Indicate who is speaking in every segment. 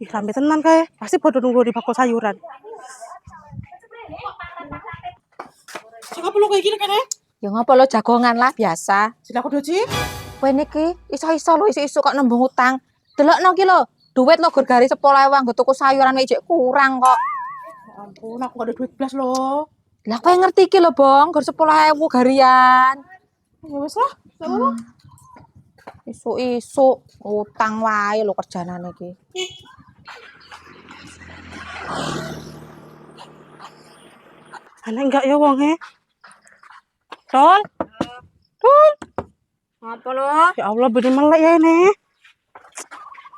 Speaker 1: Ih, rame tenan kae. Pasti podo nunggu di bakul sayuran. Sing apa lo kayak gini kan?
Speaker 2: Ya ngapa lo jagongan lah biasa.
Speaker 1: Sila aku doji.
Speaker 2: Kowe niki iso-iso lo iso-iso kok nembung utang. Delokno ki lho, duit lo gur gari 10.000 nggo tuku sayuran wae jek kurang kok.
Speaker 1: Ya ampun, aku gak ada duit blas lo.
Speaker 2: Lah kowe ngerti ki lho, Bong, gur 10.000 garian.
Speaker 1: Ya wes lah, gak apa-apa.
Speaker 2: Isu-isu utang wae lo kerjanane iki.
Speaker 1: Ana enggak ya wonge. Tol. Tol.
Speaker 2: Apa lo?
Speaker 1: Ya Allah, bener melek ya ini.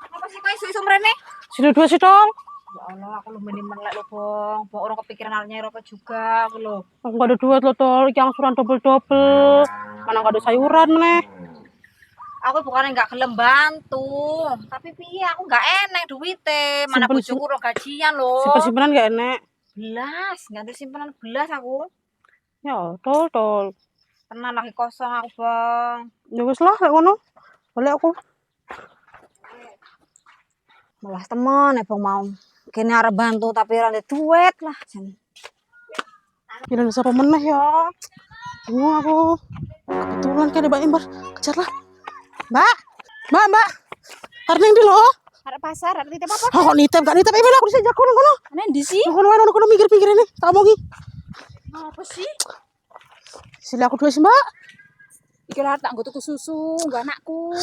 Speaker 2: Apa sih kowe isu-isu mrene?
Speaker 1: Sini dua sih, Tol.
Speaker 2: Ya Allah, aku lu mending melek lo, Bong. Bong orang kepikiran halnya apa juga aku lo.
Speaker 1: Aku gak ada duit lo, Tol. Yang suran double-double. Mana gak ada sayuran meneh.
Speaker 2: Aku bukannya nggak gelem bantu, tapi piye aku nggak enek duite. Mana
Speaker 1: Simpen-
Speaker 2: bojoku ro gajian lo.
Speaker 1: Simpen-simpenan gak enek.
Speaker 2: Belas, nganti simpenan belas aku.
Speaker 1: Ya, Tol.
Speaker 2: Tenan lagi kosong aku, Bang.
Speaker 1: Ya wes lah, lek ngono. Balik aku.
Speaker 2: Malah temen ya, Bang mau. Kene arep bantu tapi ora ndek duit lah.
Speaker 1: Gila siapa meneh ya. Bingung aku. Kebetulan kan ada Mbak Imbar. Kejar lah. Mbak. Karena yang di lo.
Speaker 2: Arep pasar, arep titip apa?
Speaker 1: Oh, nitep gak nitep. Emang aku bisa jago ngono.
Speaker 2: Ana ndi sih?
Speaker 1: Ngono minggir-minggir ini. Tak omongi.
Speaker 2: Apa sih?
Speaker 1: Sila aku dua sih, Mbak.
Speaker 2: Iki lho tak nggo tuku susu, nggo anakku.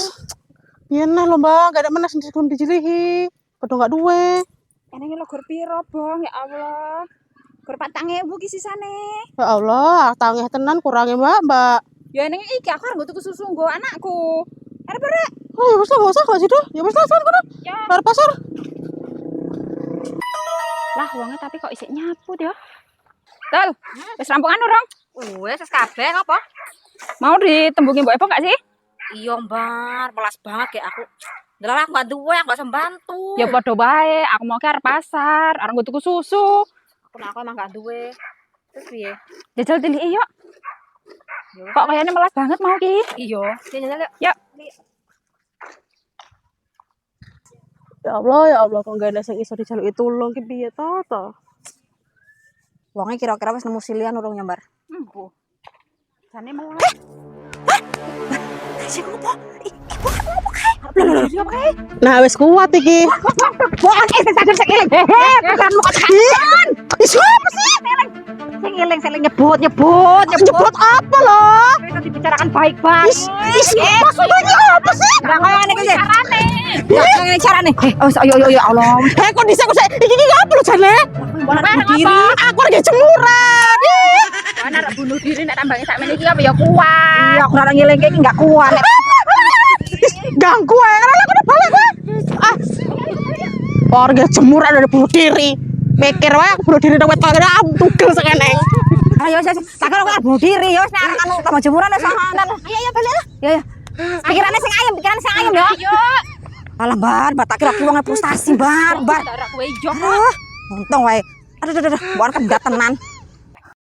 Speaker 1: Pian lah lo, Mbak. Gak ada mana sendiri belum dijilihi. Padha gak duwe.
Speaker 2: Enenge lho gur piro, Bang? Ya Allah. Gur 4.000 ki sisane.
Speaker 1: Ya Allah, tangeh tenan kurangnya, Mbak.
Speaker 2: Ya enenge iki aku arep nggo tuku susu nggo anakku. Arep.
Speaker 1: Oh, ya wes lah, gak usah gak situ. Ya wes lah, sana kono.
Speaker 2: Ya.
Speaker 1: Bar pasar.
Speaker 2: Lah wonge tapi kok isik nyaput ya. Tol, wis rampungan urung? Wis kabeh apa? Mau ditembungi Mbok Epo gak sih? Iya, Mbar, melas banget kayak aku. Ndelok aku gak duwe, aku gak sembantu. Ya padha bae, aku mau ke arep pasar, arep nggo tuku susu. Aku emang gak duwe. Terus piye? Jajal tiliki yuk. Kok kayaknya melas banget mau ki? Iya, jajal yuk. Yuk.
Speaker 1: Ya Allah, kok gak ada sing iso dijaluki tulung ki piye to?
Speaker 2: Wonge kira-kira wis nemu silian urung nyambar? Empo. Jane melas. Sing opo? Ibu opo kae?
Speaker 1: Nah, wis kuat iki.
Speaker 2: Bukan sadar sing eling. Bukan muka tekan.
Speaker 1: Iso apa sih?
Speaker 2: Sing eling nyebut.
Speaker 1: Nyebut apa loh?
Speaker 2: Kita dibicarakan baik-baik.
Speaker 1: Maksudnya apa sih?
Speaker 2: Lah kaya ngene iki. Carane. Carane. Ayo Allah.
Speaker 1: Kok dhisik kok iki apa lho jane?
Speaker 2: Bunuh diri.
Speaker 1: Aku lagi jemuran.
Speaker 2: Ana arep bunuh diri nek tambange sakmene iki apa ya kuat. Iya, aku ora ngelingke iki enggak kuat.
Speaker 1: Ganggu ae kan aku udah balik gue. Warga jemuran ada bunuh diri. Mikir wae aku bunuh diri nang wet kagak tugel sekene.
Speaker 2: Ayo tak karo bunuh diri ya wis nek anu tambah jemuran wis sahanan. Ayo balik lah. Ya. Pikirannya sing ayem ya. Ayo. Alah bar, tak kira ki wong frustasi bar. Darah kowe ijo. Untung wae. Aduh, bukan kedat tenan.